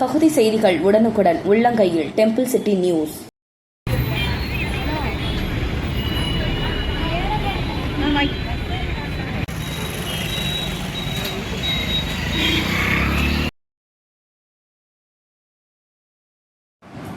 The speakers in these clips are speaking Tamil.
பகுதி செய்திகள் உடனுக்குடன் உள்ளங்கையில் temple city news.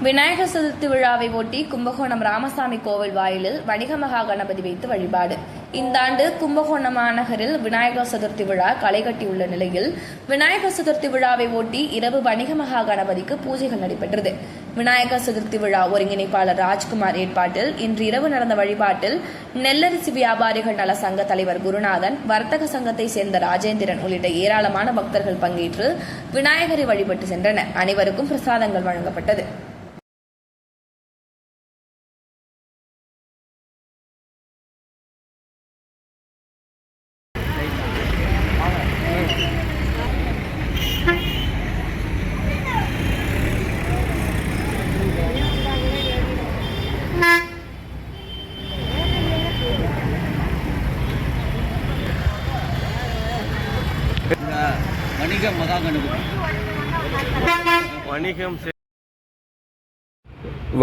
Vinayagar Chaturthi விழாவை ஒட்டி கும்பகோணம் ராமசாமி கோவில் வாயிலில் வணிக மகா கணபதி வைத்து வழிபாடு. இந்த ஆண்டு கும்பகோணம் மாநகரில் விநாயகர் சதுர்த்தி விழா களை கட்டியுள்ள நிலையில் விநாயகர் சதுர்த்தி விழாவை ஒட்டி இரவு வணிக மகா கணபதிக்கு பூஜைகள் நடைபெற்றது. விநாயகர் சதுர்த்தி விழா ஒருங்கிணைப்பாளர் ராஜ்குமார் ஏற்பாட்டில் இன்று இரவு நடந்த வழிபாட்டில் நெல்லரிசி வியாபாரிகள் நல சங்க தலைவர் குருநாதன், வர்த்தக சங்கத்தை சேர்ந்த ராஜேந்திரன் உள்ளிட்ட ஏராளமான பக்தர்கள் பங்கேற்று விநாயகரை வழிபட்டு சென்றனர். அனைவருக்கும் பிரசாதங்கள் வழங்கப்பட்டது.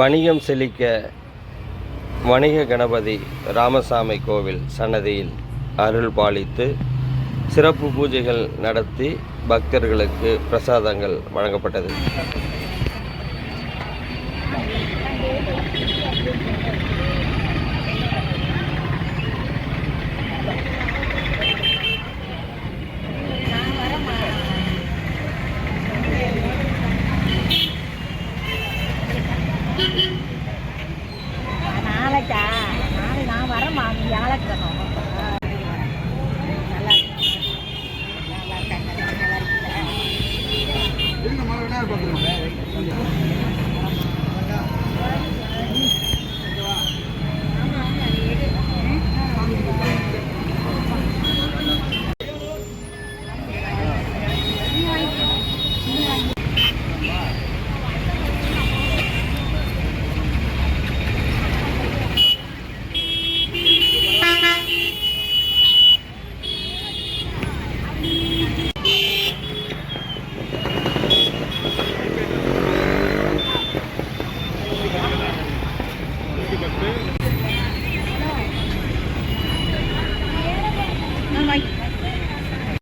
வணிகம் செழிக்க வணிக கணபதி ராமசாமி கோவில் சன்னதியில் அருள் பாலித்து சிறப்பு பூஜைகள் நடத்தி பக்தர்களுக்கு பிரசாதங்கள் வழங்கப்பட்டது. நாளை நான் வரமா வியாழக்கிழமை நல்லா இருக்கேன்.